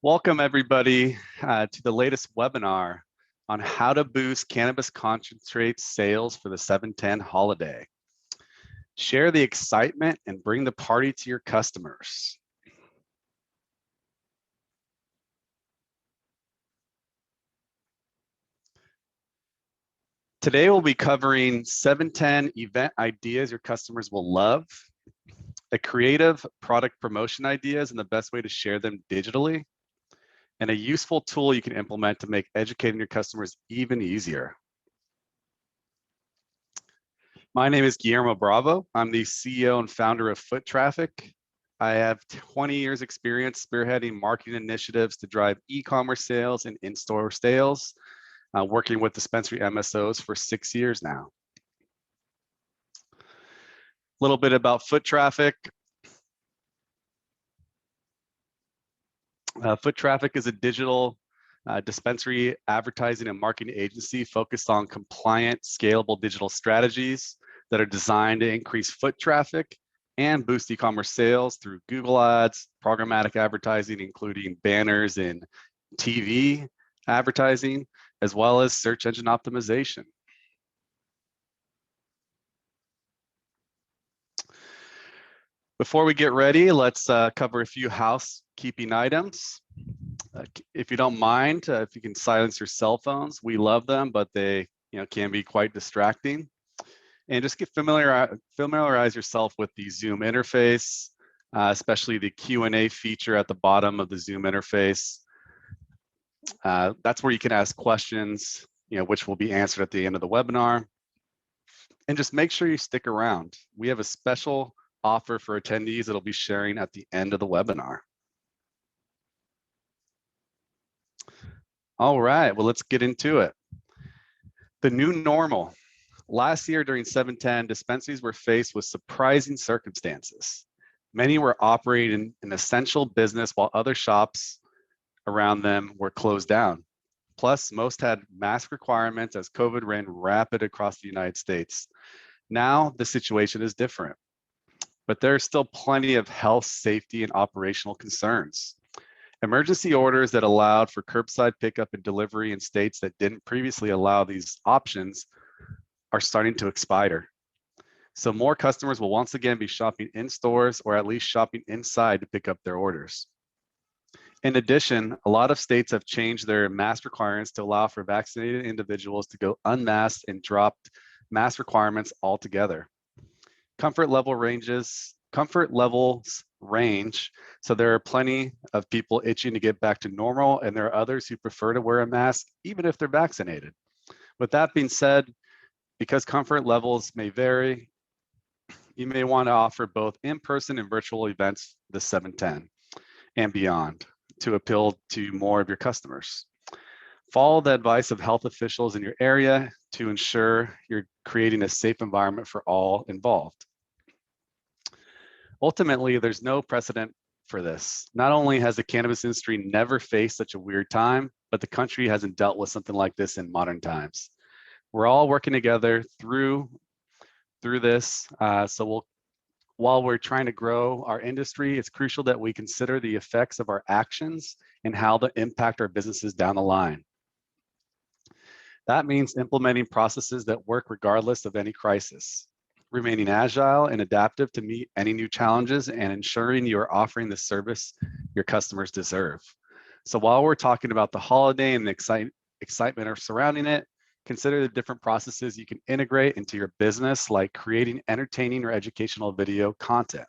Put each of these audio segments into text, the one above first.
Welcome everybody to the latest webinar on how to boost cannabis concentrate sales for the 7/10 holiday. Share the excitement and bring the party to your customers. Today we'll be covering 7/10 event ideas your customers will love, a creative product promotion ideas and the best way to share them digitally, and a useful tool you can implement to make educating your customers even easier. My name is Guillermo Bravo. I'm the CEO and founder of Foot Traffic. I have 20 years experience spearheading marketing initiatives to drive e-commerce sales and in-store sales, working with dispensary MSOs for 6 years now. A little bit about Foot Traffic. Foot Traffic is a digital dispensary advertising and marketing agency focused on compliant, scalable digital strategies that are designed to increase foot traffic and boost e-commerce sales through Google Ads, programmatic advertising, including banners and TV advertising, as well as search engine optimization. Before we get ready, let's cover a few housekeeping items. If you don't mind, if you can silence your cell phones, we love them, but they can be quite distracting. And just get familiarize yourself with the Zoom interface, especially the Q&A feature at the bottom of the Zoom interface. That's where you can ask questions, which will be answered at the end of the webinar. And just make sure you stick around. We have a special offer for attendees that I'll be sharing at the end of the webinar. All right, well, let's get into it. The new normal. Last year during 7/10, dispensaries were faced with surprising circumstances. Many were operating an essential business while other shops around them were closed down. Plus, most had mask requirements as COVID ran rapid across the United States. Now, the situation is different, but there are still plenty of health, safety, and operational concerns. Emergency orders that allowed for curbside pickup and delivery in states that didn't previously allow these options are starting to expire. So more customers will once again be shopping in stores or at least shopping inside to pick up their orders. In addition, a lot of states have changed their mask requirements to allow for vaccinated individuals to go unmasked and dropped mask requirements altogether. Comfort levels range, so there are plenty of people itching to get back to normal, and there are others who prefer to wear a mask even if they're vaccinated. With that being said, because comfort levels may vary, you may want to offer both in-person and virtual events this 7/10 and beyond to appeal to more of your customers. Follow the advice of health officials in your area to ensure you're creating a safe environment for all involved. Ultimately, there's no precedent for this. Not only has the cannabis industry never faced such a weird time, but the country hasn't dealt with something like this in modern times. We're all working together through this. While we're trying to grow our industry, it's crucial that we consider the effects of our actions and how they impact our businesses down the line. That means implementing processes that work regardless of any crisis, remaining agile and adaptive to meet any new challenges, and ensuring you are offering the service your customers deserve. So while we're talking about the holiday and the excitement surrounding it, consider the different processes you can integrate into your business, like creating entertaining or educational video content.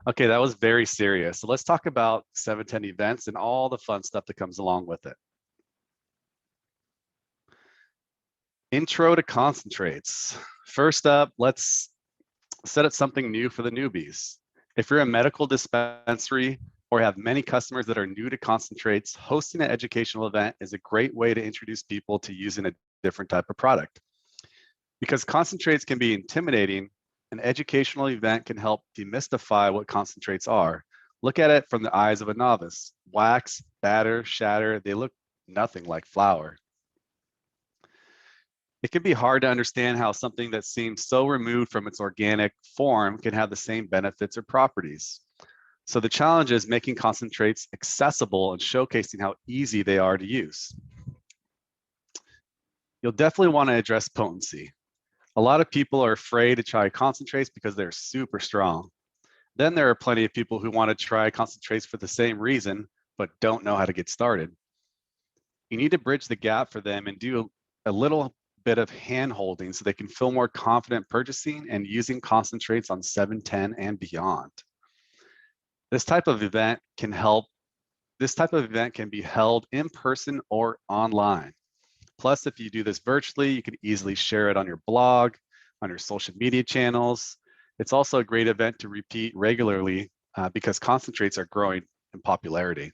Okay, that was very serious. So let's talk about 7/10 events and all the fun stuff that comes along with it. Intro to concentrates. First up, let's set up something new for the newbies. If you're a medical dispensary or have many customers that are new to concentrates, hosting an educational event is a great way to introduce people to using a different type of product. Because concentrates can be intimidating, an educational event can help demystify what concentrates are. Look at it from the eyes of a novice. Wax, batter, shatter, they look nothing like flour. It can be hard to understand how something that seems so removed from its organic form can have the same benefits or properties. So the challenge is making concentrates accessible and showcasing how easy they are to use. You'll definitely want to address potency. A lot of people are afraid to try concentrates because they're super strong. Then there are plenty of people who want to try concentrates for the same reason, but don't know how to get started. You need to bridge the gap for them and do a little bit of hand holding so they can feel more confident purchasing and using concentrates on 710 and beyond. This type of event can be held in person or online. Plus, if you do this virtually, you can easily share it on your blog, on your social media channels. It's also a great event to repeat regularly because concentrates are growing in popularity.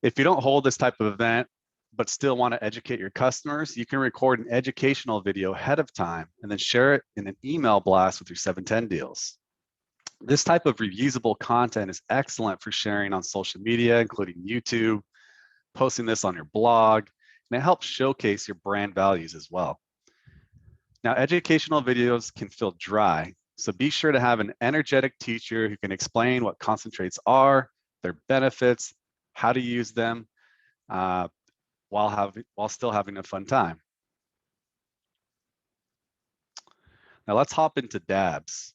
If you don't hold this type of event, but still want to educate your customers, you can record an educational video ahead of time and then share it in an email blast with your 710 deals. This type of reusable content is excellent for sharing on social media, including YouTube, posting this on your blog, and it helps showcase your brand values as well. Now, educational videos can feel dry, so be sure to have an energetic teacher who can explain what concentrates are, their benefits, how to use them, while still having a fun time. Now let's hop into dabs.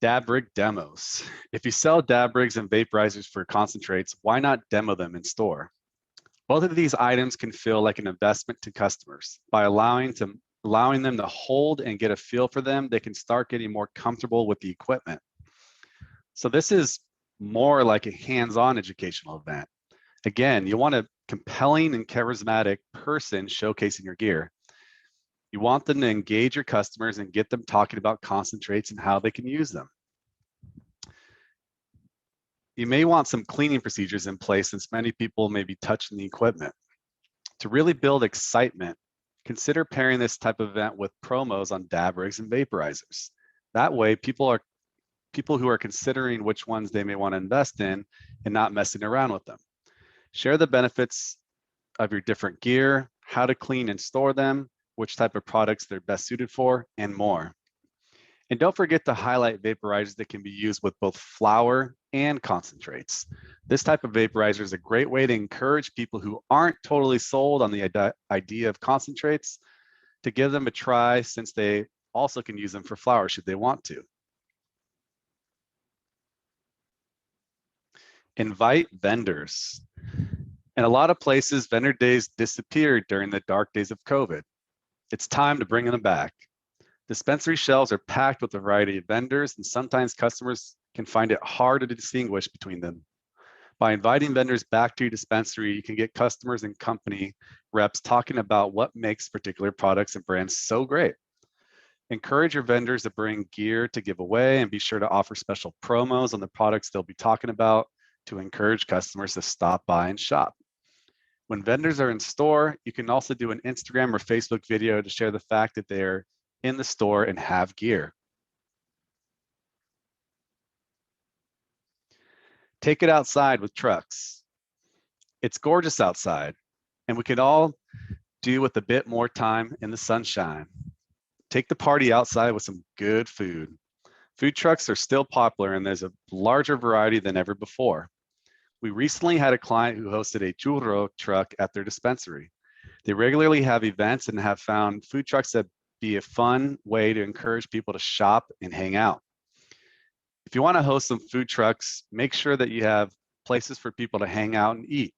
Dab rig demos. If you sell dab rigs and vaporizers for concentrates, why not demo them in store? Both of these items can feel like an investment to customers. By allowing them to hold and get a feel for them, they can start getting more comfortable with the equipment. So this is more like a hands-on educational event. Again, you want a compelling and charismatic person showcasing your gear. You want them to engage your customers and get them talking about concentrates and how they can use them. You may want some cleaning procedures in place since many people may be touching the equipment. To really build excitement, consider pairing this type of event with promos on dab rigs and vaporizers. That way, people who are considering which ones they may want to invest in and not messing around with them. Share the benefits of your different gear, how to clean and store them, which type of products they're best suited for, and more. And don't forget to highlight vaporizers that can be used with both flower and concentrates. This type of vaporizer is a great way to encourage people who aren't totally sold on the idea of concentrates to give them a try, since they also can use them for flower should they want to. Invite vendors. In a lot of places, vendor days disappeared during the dark days of COVID. It's time to bring them back. Dispensary shelves are packed with a variety of vendors, and sometimes customers can find it hard to distinguish between them. By inviting vendors back to your dispensary, you can get customers and company reps talking about what makes particular products and brands so great. Encourage your vendors to bring gear to give away, and be sure to offer special promos on the products they'll be talking about to encourage customers to stop by and shop. When vendors are in store, you can also do an Instagram or Facebook video to share the fact that they're in the store and have gear. Take it outside with trucks. It's gorgeous outside, and we could all do with a bit more time in the sunshine. Take the party outside with some good food. Food trucks are still popular, and there's a larger variety than ever before. We recently had a client who hosted a churro truck at their dispensary. They regularly have events and have found food trucks that be a fun way to encourage people to shop and hang out. If you want to host some food trucks, make sure that you have places for people to hang out and eat.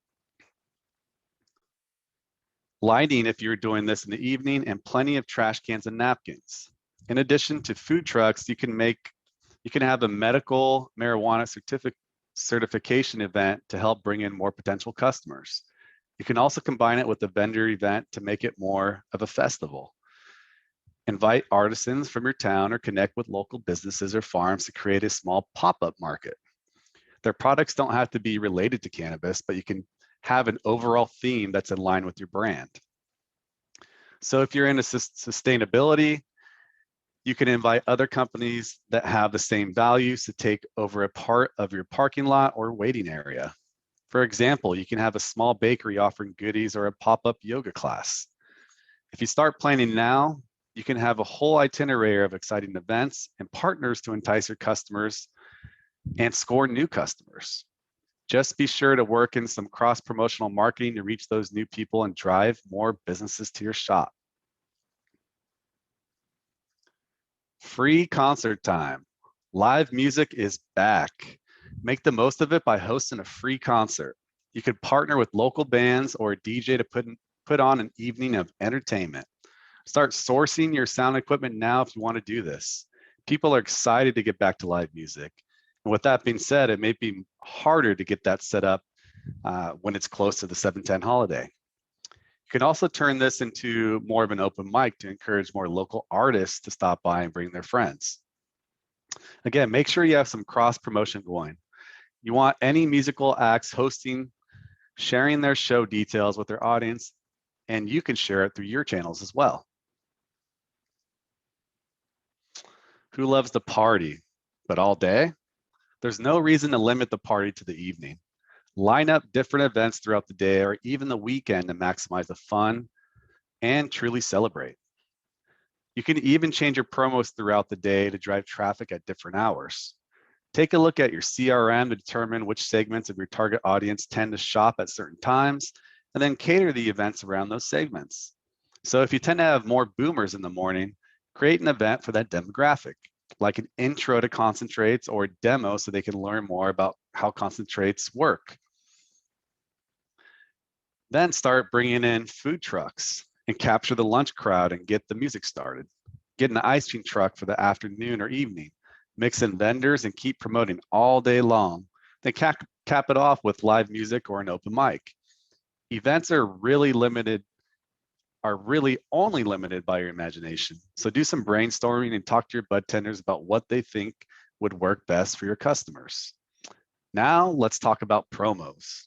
Lighting, if you're doing this in the evening, and plenty of trash cans and napkins. In addition to food trucks, you can have a medical marijuana certification event to help bring in more potential customers. You can also combine it with a vendor event to make it more of a festival. Invite artisans from your town or connect with local businesses or farms to create a small pop-up market. Their products don't have to be related to cannabis, but you can have an overall theme that's in line with your brand. So if you're into sustainability, you can invite other companies that have the same values to take over a part of your parking lot or waiting area. For example, you can have a small bakery offering goodies or a pop-up yoga class. If you start planning now, you can have a whole itinerary of exciting events and partners to entice your customers and score new customers. Just be sure to work in some cross-promotional marketing to reach those new people and drive more businesses to your shop. Free concert time. Live music is back. Make the most of it by hosting a free concert. You could partner with local bands or a DJ to put on an evening of entertainment. Start sourcing your sound equipment now if you want to do this. People are excited to get back to live music. And with that being said, it may be harder to get that set up when it's close to the 7/10 holiday. You can also turn this into more of an open mic to encourage more local artists to stop by and bring their friends. Again, make sure you have some cross promotion going. You want any musical acts hosting, sharing their show details with their audience, and you can share it through your channels as well. Who loves to party, but all day? There's no reason to limit the party to the evening. Line up different events throughout the day or even the weekend to maximize the fun and truly celebrate. You can even change your promos throughout the day to drive traffic at different hours. Take a look at your CRM to determine which segments of your target audience tend to shop at certain times, and then cater the events around those segments. So if you tend to have more boomers in the morning, create an event for that demographic, like an intro to concentrates or a demo so they can learn more about how concentrates work. Then start bringing in food trucks and capture the lunch crowd and get the music started. Get an ice cream truck for the afternoon or evening. Mix in vendors and keep promoting all day long. Then cap it off with live music or an open mic. Events are really only limited by your imagination. So do some brainstorming and talk to your bud tenders about what they think would work best for your customers. Now let's talk about promos.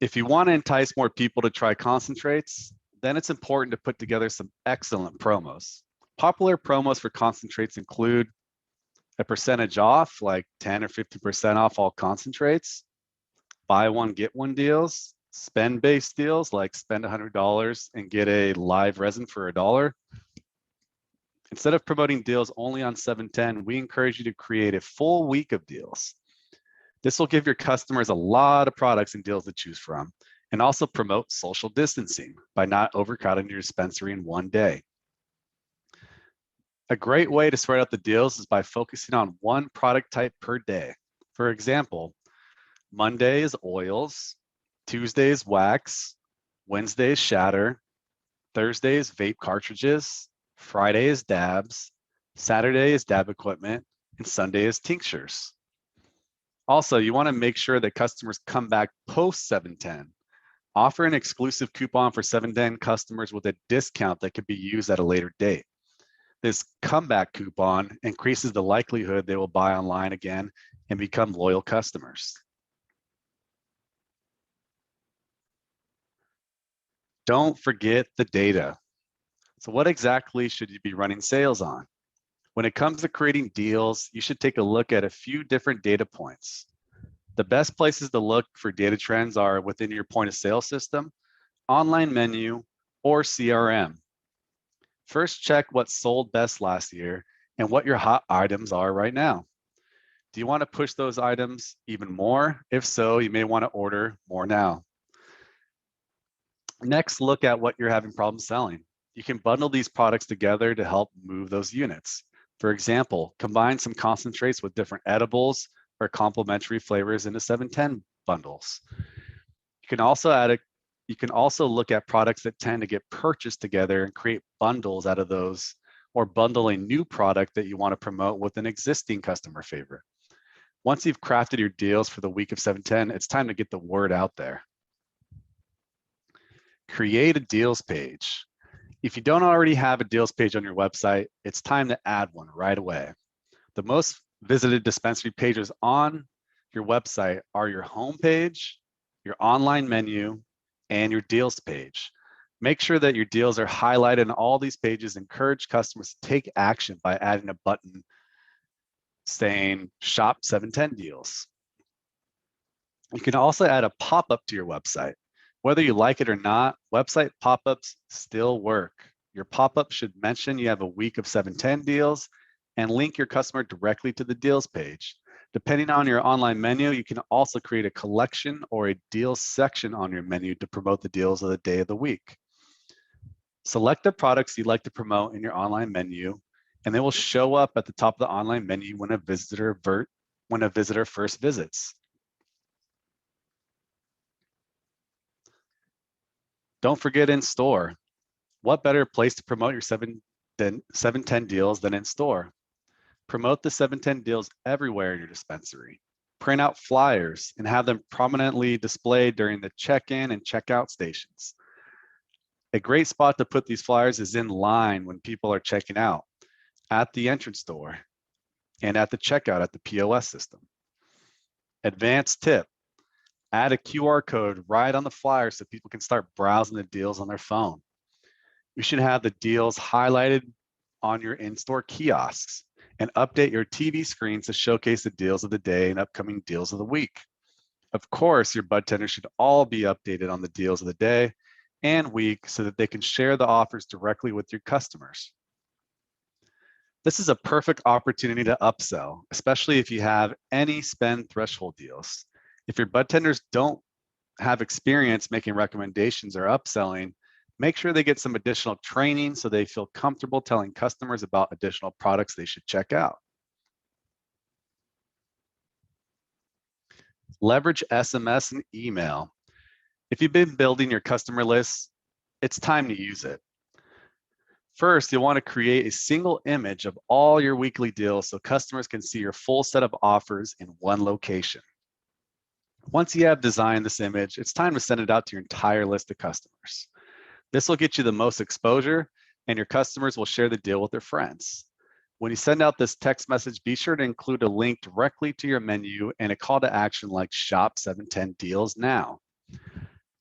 If you want to entice more people to try concentrates, then it's important to put together some excellent promos. Popular promos for concentrates include a percentage off, like 10 or 50% off all concentrates, buy one, get one deals, spend-based deals, like spend $100 and get a live resin for $1. Instead of promoting deals only on 7/10, we encourage you to create a full week of deals. This will give your customers a lot of products and deals to choose from, and also promote social distancing by not overcrowding your dispensary in one day. A great way to spread out the deals is by focusing on one product type per day. For example, Monday is oils, Tuesday is wax, Wednesday is shatter, Thursday is vape cartridges, Friday is dabs, Saturday is dab equipment, and Sunday is tinctures. Also, you want to make sure that customers come back post 7/10. Offer an exclusive coupon for 7/10 customers with a discount that could be used at a later date. This comeback coupon increases the likelihood they will buy online again and become loyal customers. Don't forget the data. So what exactly should you be running sales on? When it comes to creating deals, you should take a look at a few different data points. The best places to look for data trends are within your point of sale system, online menu, or CRM. First, check what sold best last year and what your hot items are right now. Do you want to push those items even more? If so, you may want to order more now. Next, look at what you're having problems selling. You can bundle these products together to help move those units. For example, combine some concentrates with different edibles or complementary flavors into 7/10 bundles. You can also look at products that tend to get purchased together and create bundles out of those, or bundle a new product that you want to promote with an existing customer favorite. Once you've crafted your deals for the week of 7/10, it's time to get the word out there. Create a deals page. If you don't already have a deals page on your website, it's time to add one right away. The most visited dispensary pages on your website are your home page, your online menu, and your deals page. Make sure that your deals are highlighted on all these pages. Encourage customers to take action by adding a button saying shop 7/10 deals. You can also add a pop-up to your website. Whether you like it or not, website pop-ups still work. Your pop-up should mention you have a week of 7/10 deals and link your customer directly to the deals page. Depending on your online menu, you can also create a collection or a deals section on your menu to promote the deals of the day of the week. Select the products you'd like to promote in your online menu, and they will show up at the top of the online menu when a visitor first visits. Don't forget in store. What better place to promote your 710 deals than in store? Promote the 710 deals everywhere in your dispensary. Print out flyers and have them prominently displayed during the check-in and check-out stations. A great spot to put these flyers is in line when people are checking out, at the entrance door, and at the checkout at the POS system. Advanced tip, add a QR code right on the flyer so people can start browsing the deals on their phone. You should have the deals highlighted on your in-store kiosks and update your TV screens to showcase the deals of the day and upcoming deals of the week. Of course, your bud tenders should all be updated on the deals of the day and week so that they can share the offers directly with your customers. This is a perfect opportunity to upsell, especially if you have any spend threshold deals. If your bud tenders don't have experience making recommendations or upselling, make sure they get some additional training so they feel comfortable telling customers about additional products they should check out. Leverage SMS and email. If you've been building your customer list, it's time to use it. First, you'll want to create a single image of all your weekly deals so customers can see your full set of offers in one location. Once you have designed this image, it's time to send it out to your entire list of customers. This will get you the most exposure, and your customers will share the deal with their friends. When you send out this text message, be sure to include a link directly to your menu and a call to action like Shop 710 Deals Now.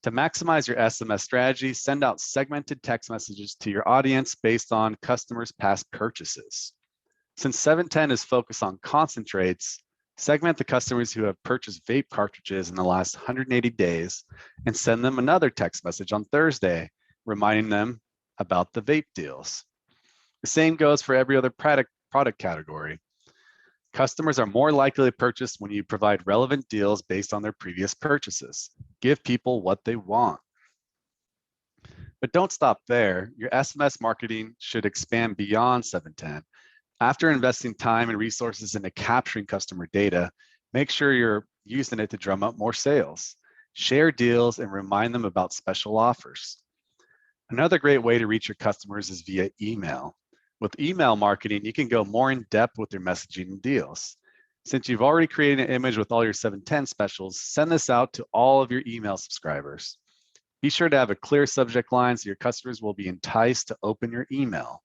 To maximize your SMS strategy, send out segmented text messages to your audience based on customers' past purchases. Since 710 is focused on concentrates, segment the customers who have purchased vape cartridges in the last 180 days and send them another text message on Thursday, reminding them about the vape deals. The same goes for every other product category. Customers are more likely to purchase when you provide relevant deals based on their previous purchases. Give people what they want. But don't stop there. Your SMS marketing should expand beyond 710. After investing time and resources into capturing customer data, make sure you're using it to drum up more sales. Share deals and remind them about special offers. Another great way to reach your customers is via email. With email marketing, you can go more in depth with your messaging and deals. Since you've already created an image with all your 710 specials, send this out to all of your email subscribers. Be sure to have a clear subject line so your customers will be enticed to open your email.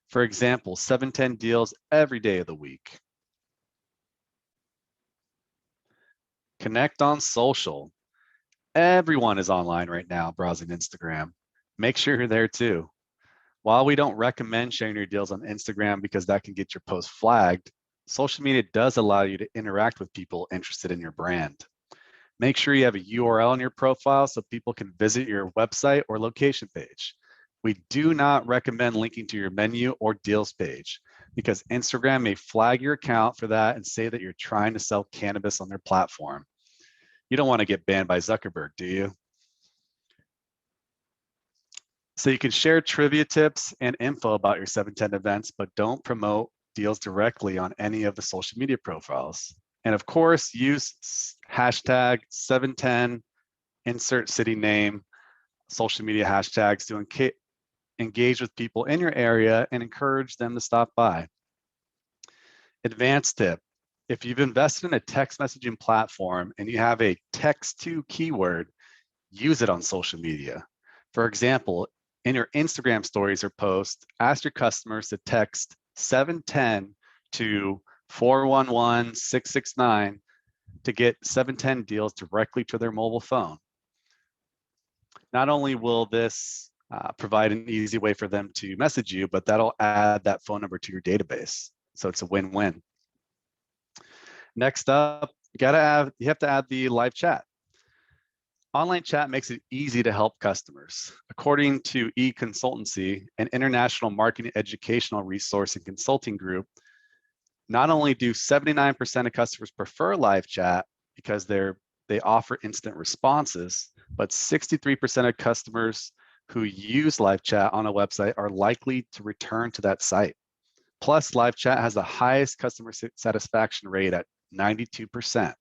For example, 710 deals every day of the week. Connect on social. Everyone is online right now browsing Instagram. Make sure you're there too. While we don't recommend sharing your deals on Instagram because that can get your post flagged, social media does allow you to interact with people interested in your brand. Make sure you have a URL in your profile so people can visit your website or location page. We do not recommend linking to your menu or deals page because Instagram may flag your account for that and say that you're trying to sell cannabis on their platform. You don't want to get banned by Zuckerberg, do you? So you can share trivia tips and info about your 710 events, but don't promote deals directly on any of the social media profiles. And of course, use hashtag 710, insert city name, social media hashtags to engage with people in your area and encourage them to stop by. Advanced tip, if you've invested in a text messaging platform and you have a text to keyword, use it on social media. For example, in your Instagram stories or posts, ask your customers to text 710 to 411-669 to get 710 deals directly to their mobile phone. Not only will this provide an easy way for them to message you, but that'll add that phone number to your database. So it's a win-win. Next up, you have to add the live chat. Online chat makes it easy to help customers. According to eConsultancy, an international marketing educational resource and consulting group, Not only do 79% of customers prefer live chat because they offer instant responses, but 63% of customers who use live chat on a website are likely to return to that site. Plus, live chat has the highest customer satisfaction rate at 92%.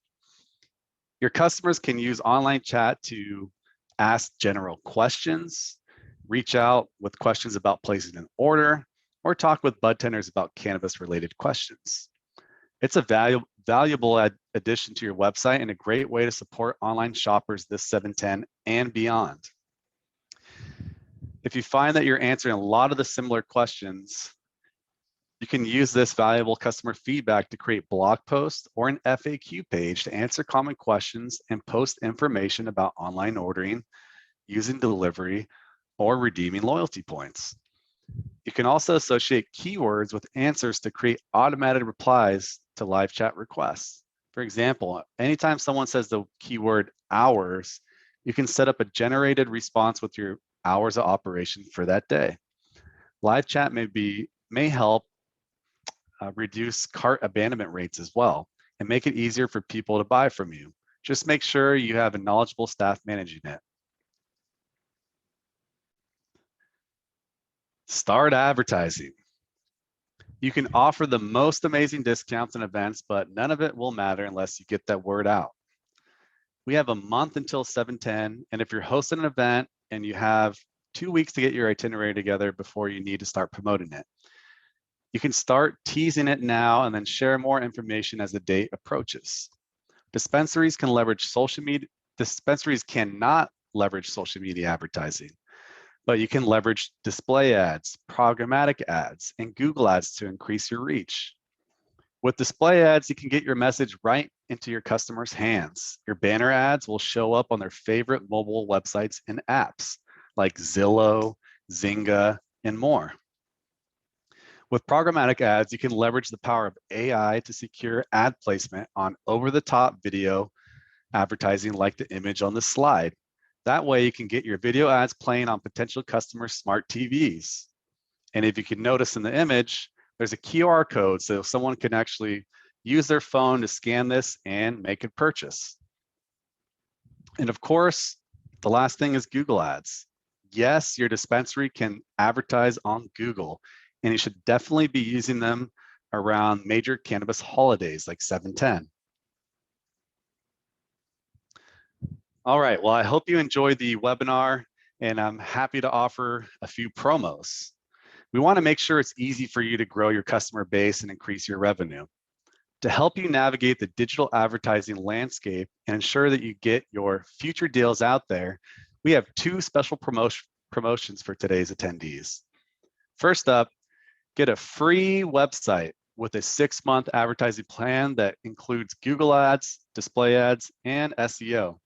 Your customers can use online chat to ask general questions, reach out with questions about placing an order, or talk with bud tenders about cannabis-related questions. It's a valuable addition to your website and a great way to support online shoppers this 710 and beyond. If you find that you're answering a lot of the similar questions, you can use this valuable customer feedback to create blog posts or an FAQ page to answer common questions and post information about online ordering, using delivery, or redeeming loyalty points. You can also associate keywords with answers to create automated replies to live chat requests. For example, anytime someone says the keyword hours, you can set up a generated response with your hours of operation for that day. Live chat may help reduce cart abandonment rates as well and make it easier for people to buy from you. Just make sure you have a knowledgeable staff managing it. Start advertising. You can offer the most amazing discounts and events, but none of it will matter unless you get that word out. We have a month until 710, and if you're hosting an event and you have 2 weeks to get your itinerary together before you need to start promoting it, you can start teasing it now and then share more information as the date approaches. Dispensaries cannot leverage social media advertising, but you can leverage display ads, programmatic ads, and Google ads to increase your reach. With display ads, you can get your message right into your customers' hands. Your banner ads will show up on their favorite mobile websites and apps like Zillow, Zynga, and more. With programmatic ads, you can leverage the power of AI to secure ad placement on over-the-top video advertising like the image on the slide. That way you can get your video ads playing on potential customers' smart TVs. And if you can notice in the image, there's a QR code so someone can actually use their phone to scan this and make a purchase. And of course, the last thing is Google ads. Yes, your dispensary can advertise on Google, and you should definitely be using them around major cannabis holidays like 710. All right, well, I hope you enjoyed the webinar, and I'm happy to offer a few promos. We want to make sure it's easy for you to grow your customer base and increase your revenue. To help you navigate the digital advertising landscape and ensure that you get your future deals out there, we have 2 special promotions for today's attendees. First up, get a free website with a 6-month advertising plan that includes Google ads, display ads, and SEO.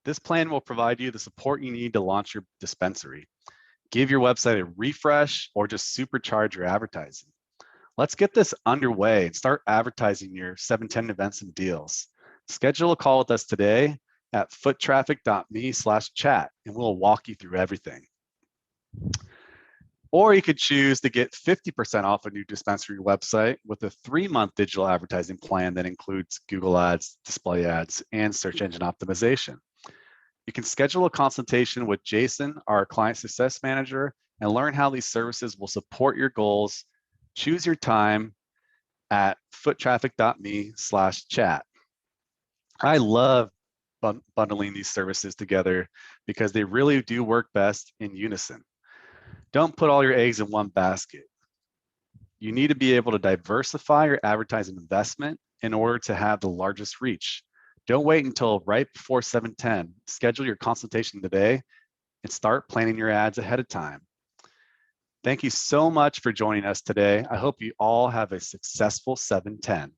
This plan will provide you the support you need to launch your dispensary. Give your website a refresh or just supercharge your advertising. Let's get this underway and start advertising your 710 events and deals. Schedule a call with us today at foottraffic.me/chat, and we'll walk you through everything. Or you could choose to get 50% off a new dispensary website with a 3-month digital advertising plan that includes Google ads, display ads, and search engine optimization. You can schedule a consultation with Jason, our client success manager, and learn how these services will support your goals. Choose your time at foottraffic.me/chat. I love bundling these services together because they really do work best in unison. Don't put all your eggs in one basket. You need to be able to diversify your advertising investment in order to have the largest reach. Don't wait until right before 710. Schedule your consultation today and start planning your ads ahead of time. Thank you so much for joining us today. I hope you all have a successful 710.